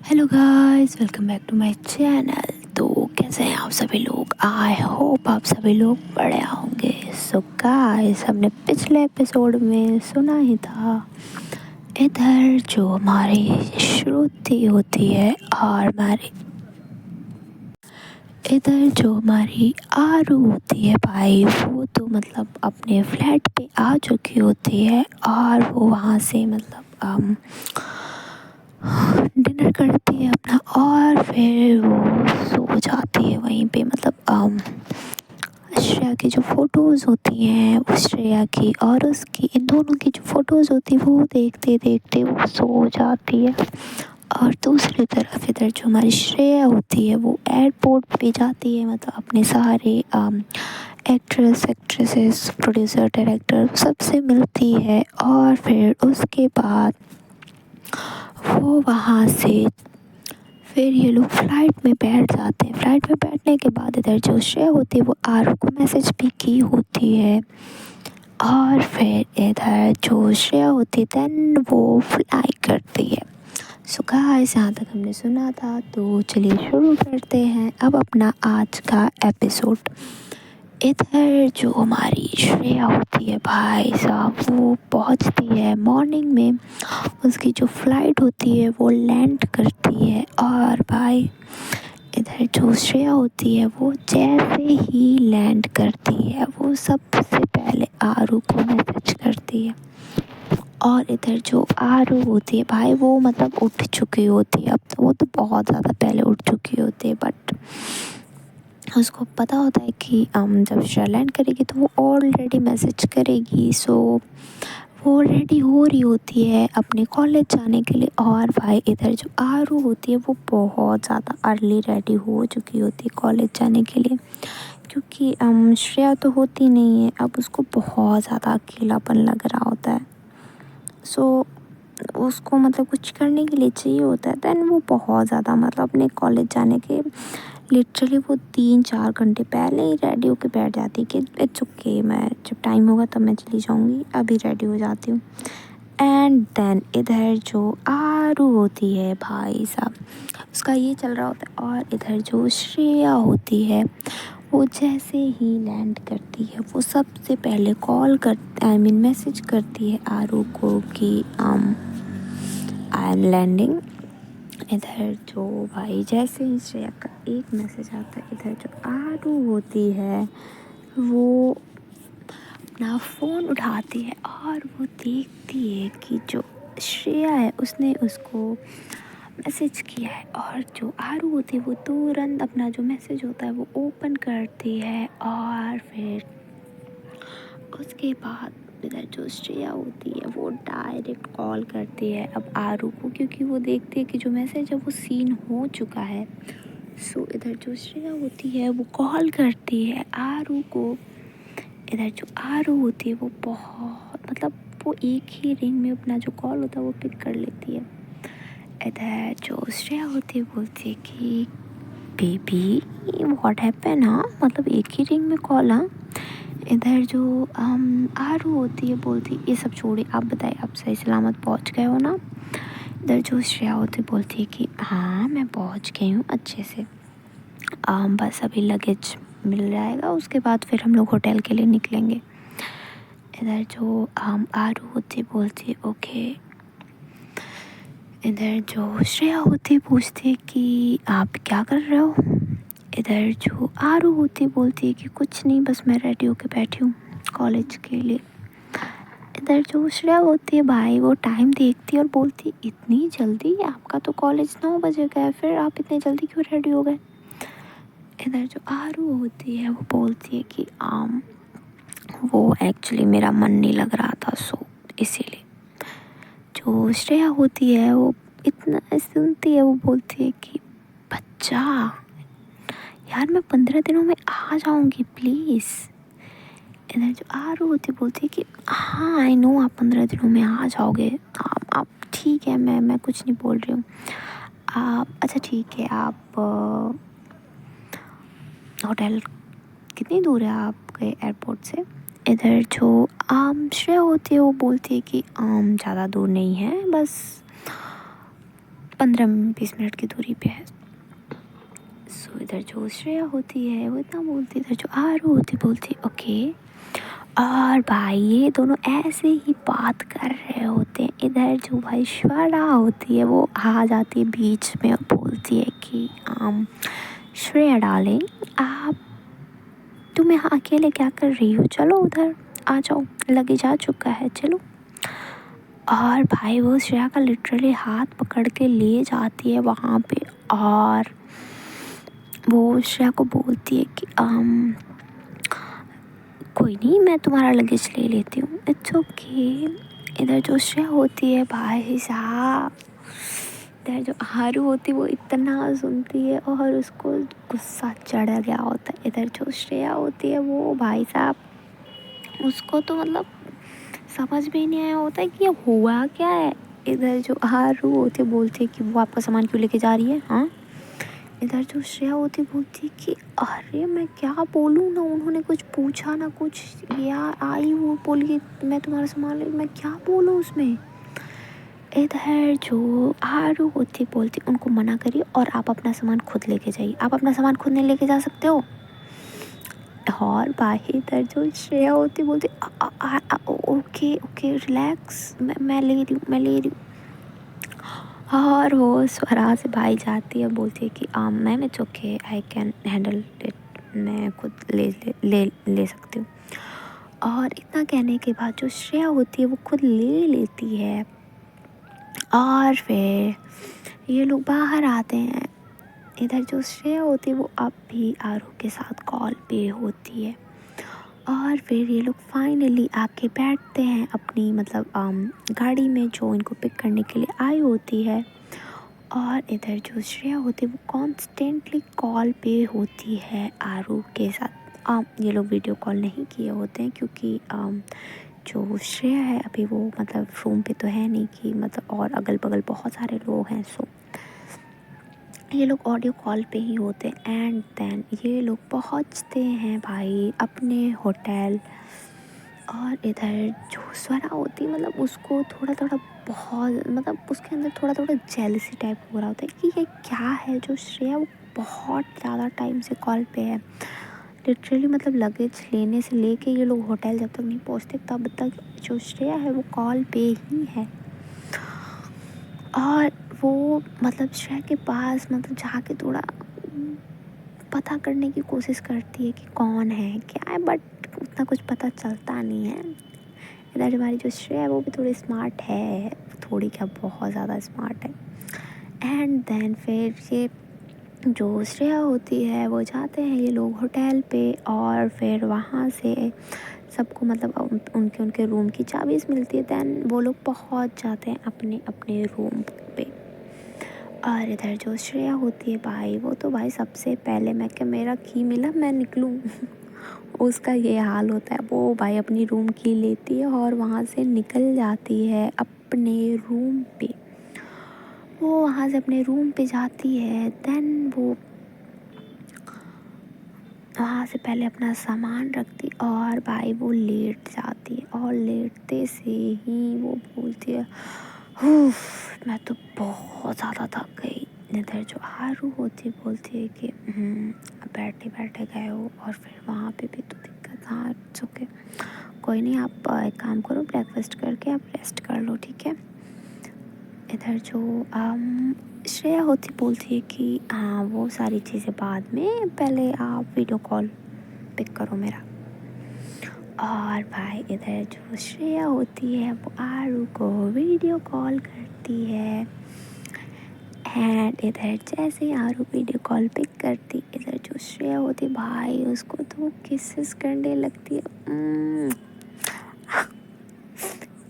Hello guys, welcome back to my channel. तो कैसे हैं आप सभी लोग? आई होप आप सभी लोग बढ़िया होंगे। सो गाइस, हमने पिछले एपिसोड में सुना ही था, इधर जो हमारी श्रुति होती है और हमारी आरू होती है भाई, वो तो मतलब अपने फ्लैट पे आ चुकी होती है और वो वहाँ से मतलब डिनर करती है अपना और फिर वो सो जाती है वहीं पे। मतलब श्रेया की जो फ़ोटोज़ होती हैं, उस श्रेया की और उसकी, इन दोनों की जो फ़ोटोज़ होती है वो देखते देखते वो सो जाती है। और दूसरी तरफ इधर जो हमारी श्रेया होती है वो एयरपोर्ट पे जाती है, मतलब अपने सारे एक्ट्रेसेस, प्रोड्यूसर, डायरेक्टर सबसे मिलती है और फिर उसके बाद वो वहाँ से फिर ये लोग फ्लाइट में बैठ जाते हैं। फ्लाइट में बैठने के बाद इधर जो श्रेया होती है वो आरू को मैसेज भी की होती है और फिर इधर जो श्रेया होती है देन वो फ्लाई करती है। सो गाइस, यहाँ तक हमने सुना था, तो चलिए शुरू करते हैं अब अपना आज का एपिसोड। इधर जो हमारी श्रेया होती है भाई साहब, वो पहुंचती है मॉर्निंग में। उसकी जो फ्लाइट होती है वो लैंड करती है और भाई इधर जो श्रेया होती है वो जैसे ही लैंड करती है वो सबसे पहले आरू को मैसेज करती है। और इधर जो आरू होती है भाई, वो मतलब उठ चुकी होती है, अब तो वो तो बहुत ज़्यादा पहले उठ चुकी होती है, बट उसको पता होता है कि जब श्रेया लैंड करेगी तो वो ऑलरेडी मैसेज करेगी। सो वो रेडी हो रही होती है अपने कॉलेज जाने के लिए। और भाई इधर जो आरू होती है वो बहुत ज़्यादा अर्ली रेडी हो चुकी होती है कॉलेज जाने के लिए, क्योंकि श्रेया तो होती नहीं है, अब उसको बहुत ज़्यादा अकेलापन लग रहा होता है। सो उसको मतलब कुछ करने के लिए चाहिए होता है। देन वो बहुत ज़्यादा मतलब अपने कॉलेज जाने के लिटरली वो 3-4 घंटे पहले ही रेडी होके बैठ जाती है कि इट्स ओके, मैं जब टाइम होगा तब मैं चली जाऊँगी, अभी रेडी हो जाती हूँ। एंड देन इधर जो आरू होती है भाई साहब, उसका ये चल रहा होता है। और इधर जो श्रेया होती है वो जैसे ही लैंड करती है वो सबसे पहले कॉल कर मैसेज करती है आरू को कि आई एम लैंडिंग। इधर जो भाई जैसे ही श्रेया का एक मैसेज आता है, इधर जो आरू होती है वो अपना फ़ोन उठाती है और वो देखती है कि जो श्रेया है उसने उसको मैसेज किया है। और जो आरू होती है वो तुरंत अपना जो मैसेज होता है वो ओपन करती है और फिर उसके बाद इधर जो श्रेया होती है वो डायरेक्ट कॉल करती है अब आरू को, क्योंकि वो देखती है कि जो मैसेज है वो सीन हो चुका है। सो इधर जो श्रेया होती है वो कॉल करती है आरू को। इधर जो आरू होती है वो बहुत मतलब वो एक ही रिंग में अपना जो कॉल होता है वो पिक कर लेती है। इधर जो श्रेया होती है बोलती है कि बेबी व्हाट हैपन, हाँ मतलब एक ही रिंग में कॉल, हाँ। इधर जो आरू होती है बोलती ये सब छोड़िए, आप बताइए आप सही सलामत पहुंच गए हो ना। इधर जो श्रेया होती बोलती है कि हाँ मैं पहुंच गई हूँ अच्छे से, बस अभी लगेज मिल जाएगा, उसके बाद फिर हम लोग होटल के लिए निकलेंगे। इधर जो आरू होती बोलती ओके। इधर जो श्रेया होती पूछती है कि आप क्या कर रहे हो। इधर जो आरू होती बोलती है कि कुछ नहीं, बस मैं रेडी होके बैठी हूँ कॉलेज के लिए। इधर जो श्रेया होती है भाई वो टाइम देखती है और बोलती है इतनी जल्दी, आपका तो कॉलेज 9 बजे का है, फिर आप इतनी जल्दी क्यों रेडी हो गए। इधर जो आरू होती है वो बोलती है कि वो एक्चुअली मेरा मन नहीं लग रहा था, सो इसीलिए। जो श्रेया होती है वो इतना सुनती है, वो बोलती है कि बच्चा यार मैं 15 दिनों में आ जाऊंगी प्लीज़। इधर जो आरू होती बोलती है कि हाँ आई नो आप 15 दिनों में आ जाओगे, आप ठीक है, मैं कुछ नहीं बोल रही हूँ। आप अच्छा ठीक है, आप होटल कितनी दूर है आपके एयरपोर्ट से। इधर जो श्रेया होती है वो बोलती है कि ज़्यादा दूर नहीं है, बस 15-20 मिनट की दूरी पे है। सो इधर जो श्रेया होती है वो इतना बोलती, इधर जो आरू होती बोलती ओके। और भाई ये दोनों ऐसे ही बात कर रहे होते हैं। इधर जो भाई श्वेता होती है वो आ जाती है बीच में और बोलती है कि श्रेया डार्लिंग, आप तुम यहाँ अकेले क्या कर रही हो, चलो उधर आ जाओ, लगेज आ चुका है, चलो। और भाई वो श्रेया का लिटरली हाथ पकड़ के ले जाती है वहाँ पे, और वो श्रेया को बोलती है कि कोई नहीं, मैं तुम्हारा लगेज ले लेती हूँ, इट्स ओके। इधर जो श्रेया होती है भाई साहब, इधर जो हारू होती है वो इतना सुनती है और उसको गुस्सा चढ़ गया होता है। इधर जो श्रेया होती है वो भाई साहब, उसको तो मतलब समझ में ही नहीं आया होता है कि ये हुआ क्या है। इधर जो हारू होती है बोलती है कि वो आपका सामान क्यों लेके जा रही है, हाँ। इधर जो श्रेया होती बोलती है कि अरे मैं क्या बोलूँ ना, उन्होंने कुछ पूछा ना कुछ, यार आई वो बोल के मैं तुम्हारा सामान ले, मैं क्या बोलूँ उसमें। इधर जो आरू होती बोलती उनको मना करिए और आप अपना सामान खुद लेके जाइए, आप अपना सामान खुद नहीं लेके जा सकते हो। और भाई इधर जो श्रेया होती बोलती ओके ओके रिलैक्स, मैं ले रही हूँ, मैं ले रही हूँ। और वो स्वरा से भाई जाती है, बोलती है कि ma'am it's okay, I can handle it, मैं खुद ले सकती हूँ। और इतना कहने के बाद जो श्रेया होती है वो खुद ले लेती है। और फिर ये लोग बाहर आते हैं। इधर जो श्रेया होती है वो अब भी आरू के साथ कॉल पे होती है। और फिर ये लोग फाइनली आके बैठते हैं अपनी मतलब गाड़ी में जो इनको पिक करने के लिए आई होती है। और इधर जो श्रेया होती है वो कॉन्स्टेंटली कॉल पे होती है आरू के साथ। ये लोग वीडियो कॉल नहीं किए होते हैं क्योंकि जो श्रेया है अभी वो मतलब रूम पे तो है नहीं कि मतलब, और अगल बगल बहुत सारे लोग हैं, सो ये लोग ऑडियो कॉल पे ही होते हैं। एंड देन ये लोग पहुंचते हैं भाई अपने होटल। और इधर जो स्वरा होती है मतलब उसको थोड़ा थोड़ा बहुत मतलब उसके अंदर थोड़ा थोड़ा जेलसी टाइप हो रहा होता है कि ये क्या है, जो श्रेया वो बहुत ज़्यादा टाइम से कॉल पे है। लिटरली मतलब लगेज लेने से लेके ये लोग होटल जब तक नहीं पहुंचते तब तक जो श्रेया है वो कॉल पे ही है। और वो मतलब श्रेया के पास मतलब जाके थोड़ा पता करने की कोशिश करती है कि कौन है क्या है, बट उतना कुछ पता चलता नहीं है। इधर हमारी जो श्रेया है वो भी थोड़ी स्मार्ट है, थोड़ी क्या बहुत ज़्यादा स्मार्ट है। एंड देन फिर ये जो श्रेया होती है वो जाते हैं ये लोग होटल पे। और फिर वहाँ से सबको मतलब उनके उनके रूम की चाबीज मिलती है। दैन वो लोग पहुँच जाते हैं अपने अपने रूम पे। और इधर जो श्रेया होती है भाई वो तो भाई सबसे पहले मैं क्या मेरा की मिला मैं निकलूँ उसका ये हाल होता है। वो भाई अपनी रूम की लेती है और वहाँ से निकल जाती है अपने रूम पे। वो वहाँ से अपने रूम पे जाती है। देन वो वहाँ से पहले अपना सामान रखती और भाई वो लेट जाती है। और लेटते से ही वो बोलती है मैं तो बहुत ज़्यादा थक गई। इधर जो आरू होती बोलती है कि बैठे बैठे गए हो और फिर वहाँ पे भी तो दिक्कत, हाँ इट्स ओके, कोई नहीं, आप एक काम करो ब्रेकफास्ट करके आप रेस्ट कर लो, ठीक है। इधर जो श्रेया होती बोलती है कि हाँ वो सारी चीज़ें बाद में, पहले आप वीडियो कॉल पिक करो मेरा। और भाई इधर जो श्रेया होती है वो आरू को वीडियो कॉल करती है। एंड इधर जैसे ही आरू वीडियो कॉल पिक करती, इधर जो श्रेया होती है भाई उसको तो किसेस करने लगती है।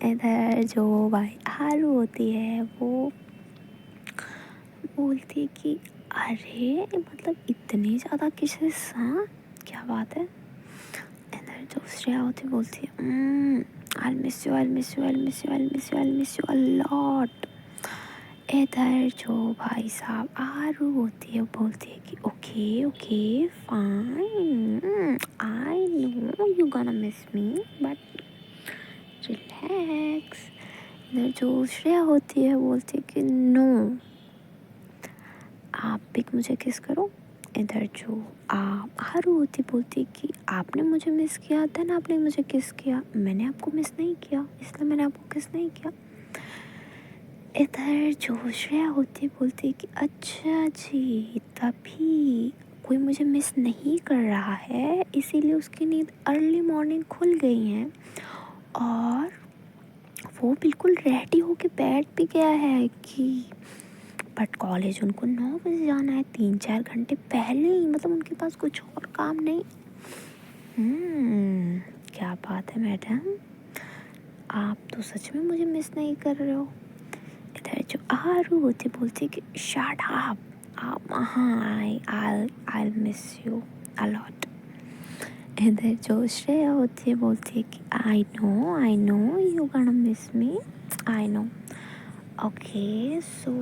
इधर जो भाई आरू होती है वो बोलती है कि अरे मतलब इतनी ज़्यादा किसेस, हाँ क्या बात है। इधर जो श्रेया होती बोलती है I miss you, I miss you, I miss you, I miss you, I miss you a lot. इधर जो भाई साहब आरू होती है बोलती है कि okay okay fine, I know you gonna miss me but relax. इधर जो श्रेया होती है बोलती है कि नो भी मुझे किस करो। इधर जो आरू होती बोलती कि आपने मुझे मिस किया, देन आपने मुझे किस किया, मैंने आपको मिस नहीं किया, इसलिए मैंने आपको किस नहीं किया। इधर जो श्रेया होती बोलती कि अच्छा जी, तभी कोई मुझे मिस नहीं कर रहा है, इसीलिए उसकी नींद अर्ली मॉर्निंग खुल गई है और वो बिल्कुल रेडी होके बैठ भी गया है कि बट कॉलेज उनको 9 बजे जाना है, 3-4 घंटे पहले ही, मतलब उनके पास कुछ और काम नहीं। क्या बात है मैडम, आप तो सच में मुझे मिस नहीं कर रहे हो। इधर जो आरू होती बोलती कि शट अप, आप हाँ I miss you a lot. इधर जो श्रेया होती है बोलती है कि I know you gonna miss me, I know. Okay so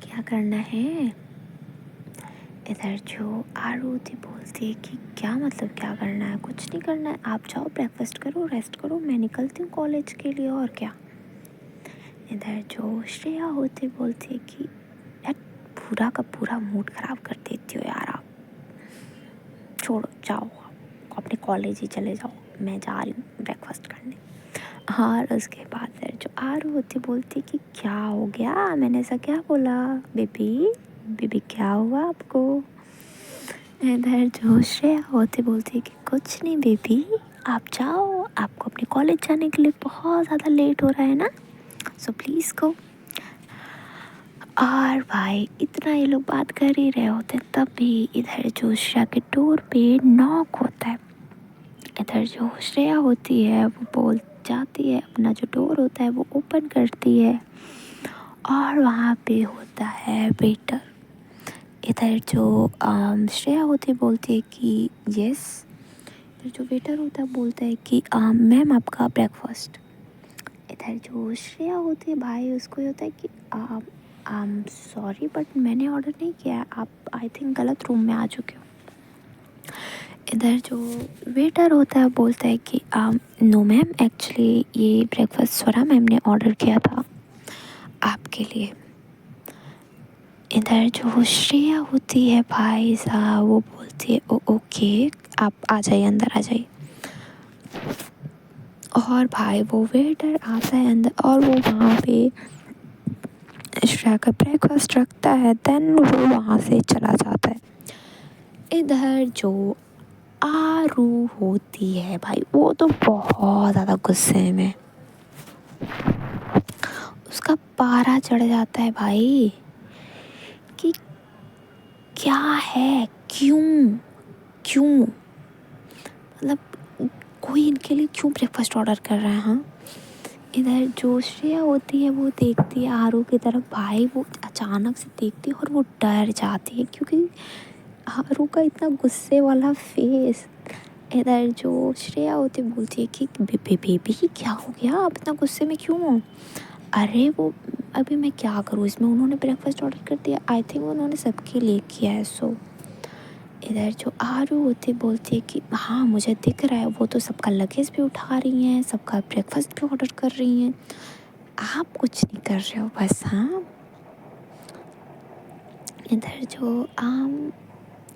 क्या करना है। इधर जो आरू होती बोलती है कि क्या मतलब क्या करना है, कुछ नहीं करना है, आप जाओ ब्रेकफास्ट करो, रेस्ट करो, मैं निकलती हूँ कॉलेज के लिए, और क्या। इधर जो श्रेया होती बोलती है कि यार पूरा का पूरा मूड ख़राब कर देती हो यार आप, छोड़ो जाओ आप अपने कॉलेज ही चले जाओ, मैं जा रही हूँ ब्रेकफास्ट करने। और उसके बाद फिर जो आरू होती बोलती कि क्या हो गया, मैंने ऐसा क्या बोला, बेबी बेबी क्या हुआ आपको। इधर जो श्रेया होती बोलती है कि कुछ नहीं बेबी, आप जाओ, आपको अपने कॉलेज जाने के लिए बहुत ज़्यादा लेट हो रहा है ना, सो प्लीज़ गो। और भाई इतना ये लोग बात कर ही रहे होते हैं, तब भी इधर जो श्रेया के डोर पे नॉक होता है। इधर जो श्रेया होती है वो बोल जाती है, अपना जो डोर होता है वो ओपन करती है और वहाँ पे होता है वेटर। इधर जो श्रेया होती बोलती है कि यस। इधर जो वेटर होता है बोलता है कि मैम आपका ब्रेकफास्ट। इधर जो श्रेया होती है भाई उसको ये होता है कि सॉरी बट मैंने ऑर्डर नहीं किया है, आप आई थिंक गलत रूम में आ चुके हो। इधर जो वेटर होता है बोलता है कि नो मैम, एक्चुअली ये ब्रेकफास्ट स्वरा मैम ने ऑर्डर किया था आपके लिए। इधर जो श्रेया होती है भाई साहब वो बोलती है ओके, आप आ जाइए, अंदर आ जाइए। और भाई वो वेटर आता है अंदर और वो वहाँ पे श्रेया का ब्रेकफास्ट रखता है, देन वो वहाँ से चला जाता है। इधर जो आरू होती है भाई वो तो बहुत ज़्यादा गुस्से में, उसका पारा चढ़ जाता है भाई कि क्या है, क्यों क्यों, मतलब कोई इनके लिए क्यों ब्रेकफास्ट ऑर्डर कर रहा है। हाँ, इधर जो श्रेया होती है वो देखती है आरू की तरफ, भाई वो अचानक से देखती है और वो डर जाती है क्योंकि आरू का इतना गुस्से वाला फेस। इधर जो श्रेया होती बोलती है कि बेबी क्या हो गया, आप इतना गुस्से में क्यों हो। अरे वो अभी मैं क्या करूँ, इसमें उन्होंने ब्रेकफास्ट ऑर्डर कर दिया, आई थिंक उन्होंने सबके लिए किया है सो। इधर जो आरू होती बोलती है कि हाँ मुझे दिख रहा है, वो तो सबका लगेज भी उठा रही हैं, सबका ब्रेकफास्ट भी ऑर्डर कर रही हैं, आप कुछ नहीं कर रहे हो बस। हाँ, इधर जो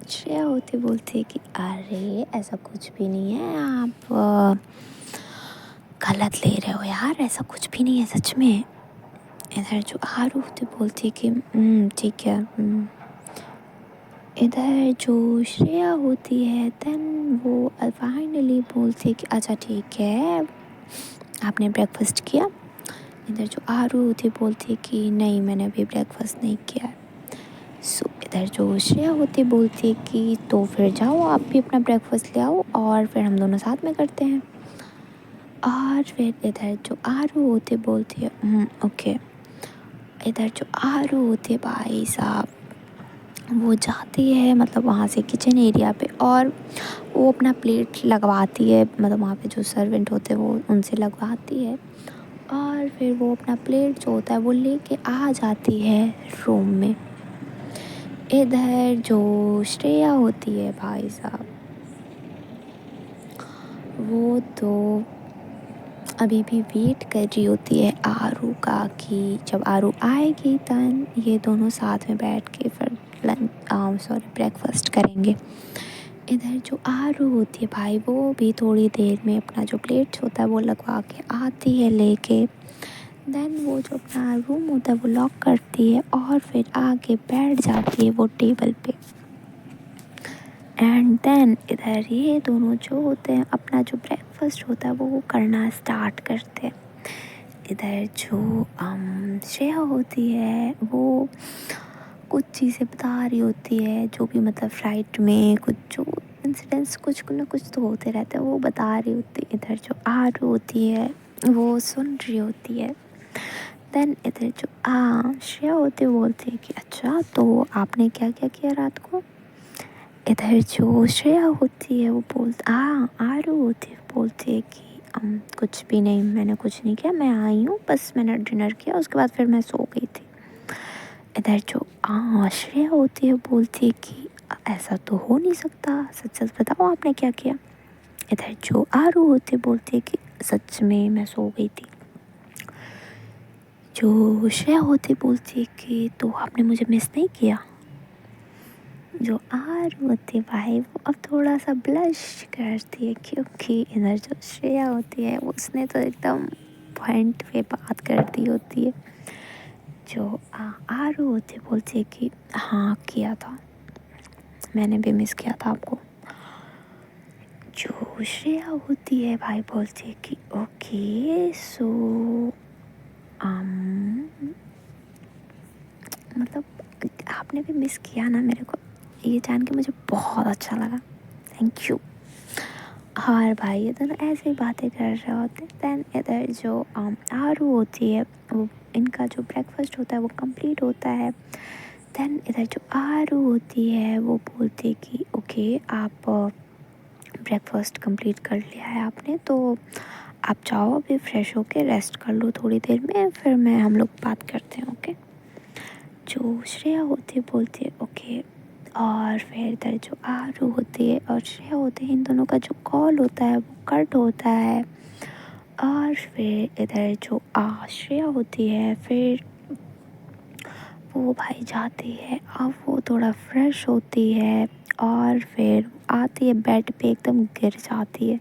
श्रेया होती बोलती है कि अरे ऐसा कुछ भी नहीं है, आप गलत ले रहे हो यार, ऐसा कुछ भी नहीं है सच में। इधर जो आरू होती बोलती है कि ठीक है। इधर जो श्रेया होती है देन वो फाइनली बोलती है कि अच्छा ठीक है, आपने ब्रेकफास्ट किया। इधर जो आरू होती बोलती है कि नहीं मैंने अभी ब्रेकफास्ट नहीं किया है। सो इधर जो श्रेया होती बोलती है कि तो फिर जाओ आप भी अपना ब्रेकफास्ट ले आओ और फिर हम दोनों साथ में करते हैं। और फिर इधर जो आरू होती बोलती है ओके। इधर जो आरू होती है भाई साहब वो जाती है मतलब वहाँ से किचन एरिया पे और वो अपना प्लेट लगवाती है, मतलब वहाँ पे जो सर्वेंट होते हैं वो उनसे लगवाती है और फिर वो अपना प्लेट जो होता है वो लेके आ जाती है रूम में। इधर जो श्रेया होती है भाई साहब वो तो अभी भी वेट कर रही होती है आरू का कि जब आरू आएगी तन ये दोनों साथ में बैठ के फिर ब्रेकफास्ट करेंगे। इधर जो आरू होती है भाई वो भी थोड़ी देर में अपना जो प्लेट्स होता है वो लगवा के आती है लेके। देन वो जो अपना रूम होता है वो लॉक करती है और फिर आके बैठ जाती है वो टेबल पे। एंड देन इधर ये दोनों जो होते हैं अपना जो ब्रेकफास्ट होता है वो करना स्टार्ट करते हैं। इधर जो श्रेया होती है वो कुछ चीज़ें बता रही होती है जो भी मतलब फ्लाइट में कुछ जो इंसिडेंट्स कुछ ना कुछ तो होते रहते हैं वो बता रही होती है। इधर जो आरू होती है वो सुन रही होती है। देन इधर जो श्रेया होती है बोलती है कि अच्छा तो आपने क्या क्या किया रात को। इधर जो श्रेया होती है वो आरू होती है बोलती है कि कुछ भी नहीं, मैंने कुछ नहीं किया, मैं आई हूँ बस मैंने डिनर किया उसके बाद फिर मैं सो गई थी। इधर जो श्रेया होती है बोलती है कि ऐसा तो हो नहीं सकता, सच सच बताओ आपने क्या किया। इधर जो आरू होती है बोलती है कि सच में मैं सो गई थी। जो श्रेया होती बोलती है कि तो आपने मुझे मिस नहीं किया। जो आरू होती है भाई वो अब थोड़ा सा ब्लश करती है क्योंकि इधर जो श्रेया होती है उसने तो एकदम पॉइंट पे बात कर दी होती है। जो आरू होती है बोलती है कि हाँ किया था, मैंने भी मिस किया था आपको। जो श्रेया होती है भाई बोलती है कि ओके सो मतलब आपने भी मिस किया ना मेरे को, ये जान के मुझे बहुत अच्छा लगा, थैंक यू। और भाई ये दोनों ऐसे ही बातें कर रहे होते हैं। दैन इधर जो आरू होती है वो इनका जो ब्रेकफास्ट होता है वो कंप्लीट होता है। दैन इधर जो आरू होती है वो बोलती है कि ओके आप ब्रेकफास्ट कंप्लीट कर लिया है आपने तो आप जाओ अभी फ्रेश होके रेस्ट कर लो थोड़ी देर में, फिर मैं हम लोग बात करते हैं ओके। जो श्रेया होती है बोलती है ओके। और फिर इधर जो आरू होती है और श्रेया होती है इन दोनों का जो कॉल होता है वो कट होता है। और फिर इधर जो श्रेया होती है फिर वो भाई जाती है, अब वो थोड़ा फ्रेश होती है और फिर आती है बेड पे एकदम गिर जाती है।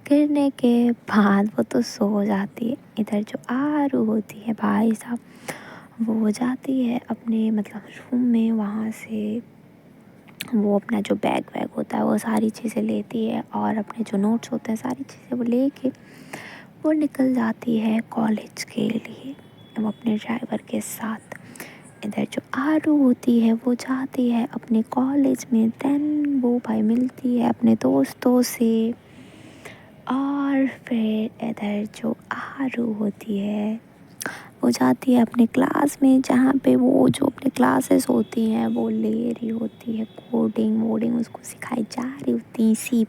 गिरने के बाद वो तो सो जाती है। इधर जो आरू होती है भाई साहब वो जाती है अपने मतलब रूम में, वहाँ से वो अपना जो बैग वैग होता है वो सारी चीज़ें लेती है और अपने जो नोट्स होते हैं सारी चीज़ें वो लेके वो निकल जाती है कॉलेज के लिए वो अपने ड्राइवर के साथ। इधर जो आरू होती है वो जाती है अपने कॉलेज में। देन वो भाई मिलती है अपने दोस्तों से। और फिर इधर जो आरू होती है वो जाती है अपने क्लास में जहाँ पे वो जो अपने क्लासेस होती हैं वो ले रही होती है, कोडिंग वोडिंग उसको सिखाई जा रही होती है, C++,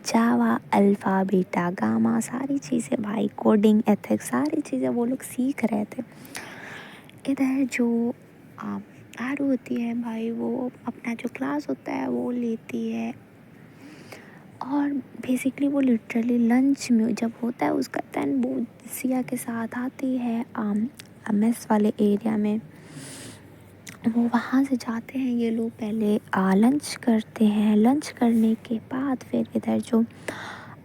जावा अल्फ़ा बीटा गामा सारी चीज़ें भाई, कोडिंग एथिक्स सारी चीज़ें वो लोग सीख रहे थे। इधर जो आरू होती है भाई वो अपना जो क्लास होता है वो लेती है और बेसिकली वो लिटरली लंच में जब होता है उसका दैन वो सिया के साथ आती है मेस वाले एरिया में। वो वहाँ से जाते हैं ये लोग, पहले लंच करते हैं। लंच करने के बाद फिर इधर जो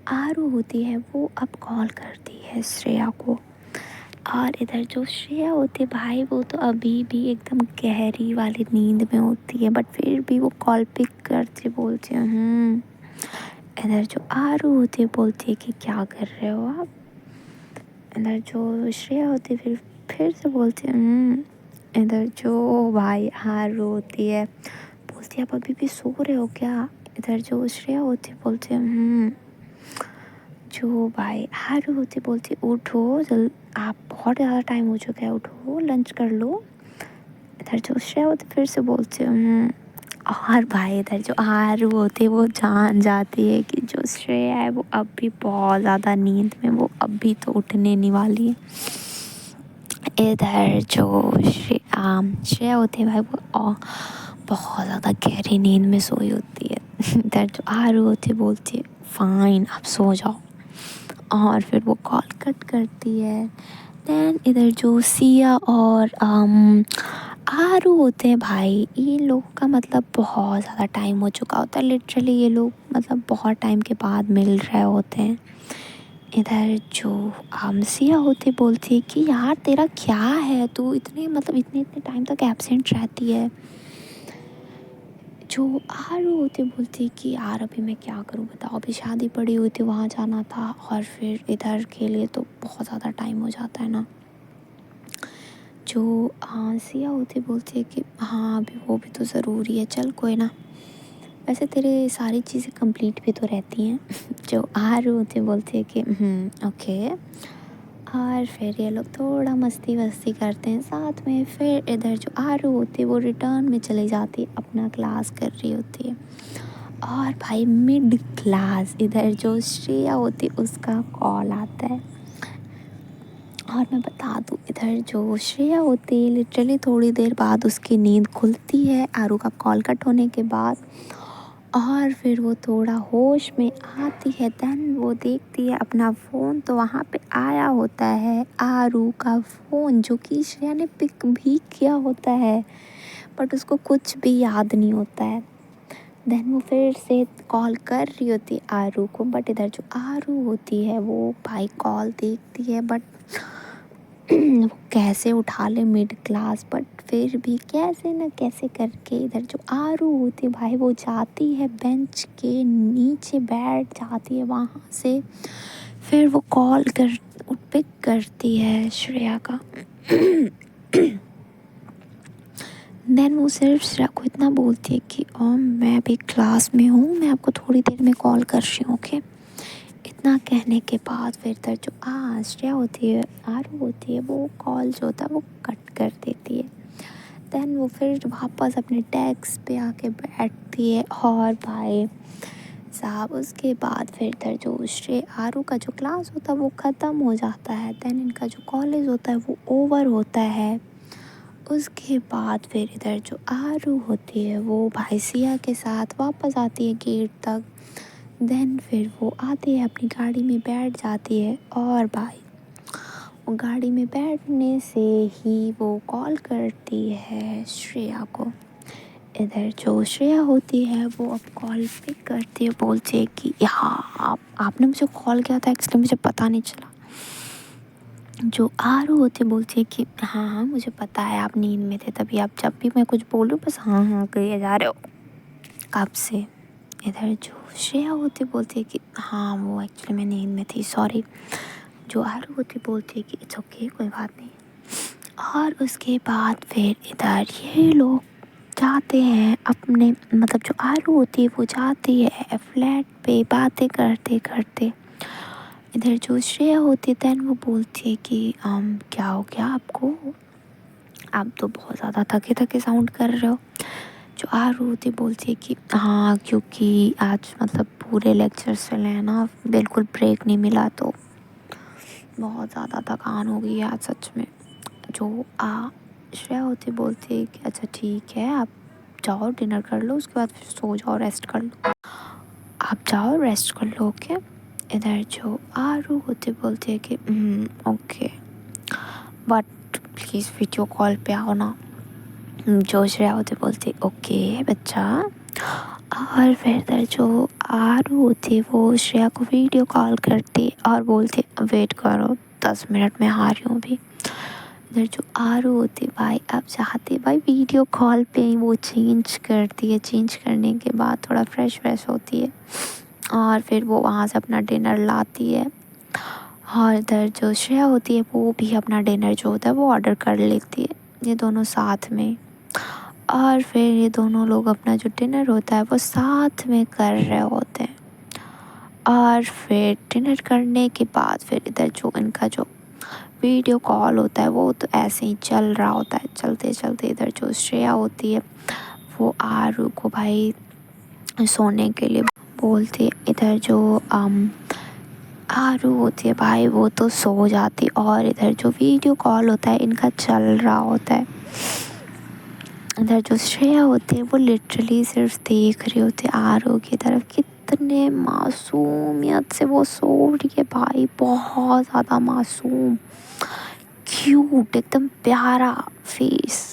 आरू होती है वो अब कॉल करती है श्रेया को। और इधर जो श्रेया होती है भाई वो तो अभी भी एकदम गहरी वाली नींद में होती है बट फिर भी वो कॉल पिक करती बोलती है। इधर जो आरू होती है बोलती है कि क्या कर रहे हो आप। इधर जो श्रेया होती है फिर से बोलती है इधर जो भाई आरू होती है बोलती है आप अभी भी सो रहे हो क्या। इधर जो श्रेया होती है बोलती है जो भाई आरू होती है बोलती है उठो जल्द, आप बहुत ज़्यादा टाइम हो चुका है, उठो लंच कर लो। इधर जो श्रेया होती है फिर से बोलती है और भाई इधर जो आरू होती है वो जान जाती है कि जो श्रेया है वो अब भी बहुत ज़्यादा नींद में, वो अब भी तो उठने नहीं वाली है। इधर जो श्रेया होती है भाई वो बहुत ज़्यादा गहरी नींद में सोई होती है। इधर जो आरू होती है बोलती है फाइन आप सो जाओ। और फिर वो कॉल कट करती है। देन इधर जो सिया और आरू होते हैं भाई, इन लोगों का मतलब बहुत ज़्यादा टाइम हो चुका होता है। लिटरली ये लोग मतलब बहुत टाइम के बाद मिल रहे होते हैं। इधर जो सिया होती बोलती है कि यार तेरा क्या है, तू इतने मतलब इतने इतने टाइम तक एब्सेंट रहती है। जो आरू होती बोलती कि यार अभी मैं क्या करूँ बताओ, अभी शादी पड़ी हुई थी, वहाँ जाना था और फिर इधर के लिए तो बहुत ज़्यादा टाइम हो जाता है ना। जो सिया होती बोलती है कि हाँ अभी वो भी तो ज़रूरी है, चल कोई ना, वैसे तेरे सारी चीज़ें कंप्लीट भी तो रहती हैं। जो आरू होती बोलती है कि ओके। और फिर ये लोग थोड़ा मस्ती वस्ती करते हैं साथ में। फिर इधर जो आरू होती है वो रिटर्न में चली जाती है, अपना क्लास कर रही होती है। और भाई मिड क्लास इधर जो श्रेया होती है उसका कॉल आता है। और मैं बता दूँ इधर जो श्रेया होती है लिटरली थोड़ी देर बाद उसकी नींद खुलती है आरू का कॉल कट होने के बाद। और फिर वो थोड़ा होश में आती है। देन वो देखती है अपना फ़ोन, तो वहाँ पे आया होता है आरू का फ़ोन, जो कि श्रेया ने पिक भी किया होता है बट उसको कुछ भी याद नहीं होता है। देन वो फिर से कॉल कर रही होती है आरू को, बट इधर जो आरू होती है वो भाई कॉल देखती है बट वो कैसे उठा ले मिड क्लास, बट फिर भी कैसे न कैसे करके इधर जो आरू होती है भाई वो जाती है बेंच के नीचे बैठ जाती है वहाँ से। फिर वो कॉल कर पिक करती है श्रेया का। देन वो सिर्फ श्रेया को इतना बोलती है कि मैं अभी क्लास में हूँ, मैं आपको थोड़ी देर में कॉल कर रही हूँ ओके। इतना कहने के बाद फिर इधर जो श्रेया होती है आरू होती है वो कॉल जो होता है वो कट कर देती है। देन वो फिर वापस अपने डेस्क पे आके बैठती है। और भाई साहब उसके बाद फिर इधर जो श्रेया आरू का जो क्लास होता है वो ख़त्म हो जाता है। देन इनका जो कॉलेज होता है वो ओवर होता है। उसके बाद फिर इधर जो आरू होती है वो भाई सिया के साथ वापस आती है गेट तक। देन फिर वो आती है अपनी गाड़ी में बैठ जाती है। और भाई वो गाड़ी में बैठने से ही वो कॉल करती है श्रेया को। इधर जो श्रेया होती है वो अब कॉल पिक करती है, बोलती है कि हाँ आपने मुझे कॉल किया था, एक्चुअली मुझे पता नहीं चला। जो आरू होती बोलती है कि हाँ हाँ मुझे पता है आप नींद में थे, तभी आप जब भी मैं कुछ बोलूँ बस हाँ हाँ करिए जा रहे हो कब से। इधर जो श्रेया होती बोलती है कि हाँ वो एक्चुअली मैं नींद में थी, सॉरी। जो आरू होती बोलती है कि इट्स ओके कोई बात नहीं। और उसके बाद फिर इधर ये लोग जाते हैं अपने मतलब जो आरू होती है वो जाती है फ्लैट पे बातें करते करते। इधर जो श्रेया होती है दैन वो बोलती है कि क्या हो गया आपको, आप तो बहुत ज़्यादा थके थके साउंड कर रहे हो। जो आरू होती बोलती है कि हाँ क्योंकि आज मतलब पूरे लेक्चर से लेना बिल्कुल ब्रेक नहीं मिला, तो बहुत ज़्यादा थकान हो गई है आज सच में। जो श्रेया होती बोलती है कि अच्छा ठीक है आप जाओ डिनर कर लो, उसके बाद फिर सो जाओ रेस्ट कर लो, आप जाओ रेस्ट कर लो ओके। इधर जो आरू होती बोलती है कि okay but please video call पे आओ ना। जो श्रेया होती बोलती ओके बच्चा। और फिर इधर जो आरू होती वो श्रेया को वीडियो कॉल करती और बोलती वेट करो 10 मिनट में आ रही हूँ अभी। इधर जो आरू होती भाई अब चाहती भाई वीडियो कॉल पे ही वो चेंज करती है, चेंज करने के बाद थोड़ा फ्रेश होती है और फिर वो वहाँ से अपना डिनर लाती है। और इधर जो श्रेया होती है वो भी अपना डिनर जो होता है वो ऑर्डर कर लेती है, ये दोनों साथ में। और फिर ये दोनों लोग अपना जो डिनर होता है वो साथ में कर रहे होते हैं। और फिर डिनर करने के बाद फिर इधर जो इनका जो वीडियो कॉल होता है वो तो ऐसे ही चल रहा होता है। चलते चलते इधर जो श्रेया होती है वो आरू को भाई सोने के लिए बोलती है। इधर जो आरू होती है भाई वो तो सो जाती और इधर जो वीडियो कॉल होता है इनका चल रहा होता है। इधर जो श्रेया होती है वो लिटरली सिर्फ देख रही होती है आरू की तरफ कि कितने मासूमियत से वो सो रही है भाई, बहुत ज़्यादा मासूम, क्यूट, एकदम प्यारा फेस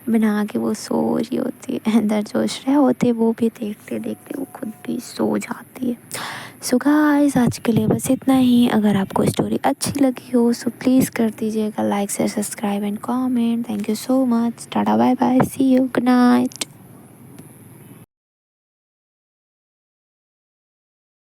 बना के वो सो रही होती है। अंदर जो श्रेया होते हैं वो भी देखते देखते वो खुद भी सो जाती है। सो गाइस आज के लिए बस इतना ही। अगर आपको स्टोरी अच्छी लगी हो सो प्लीज़ कर दीजिएगा like share subscribe and comment. Thank you so much. Tata bye bye, see you, good night.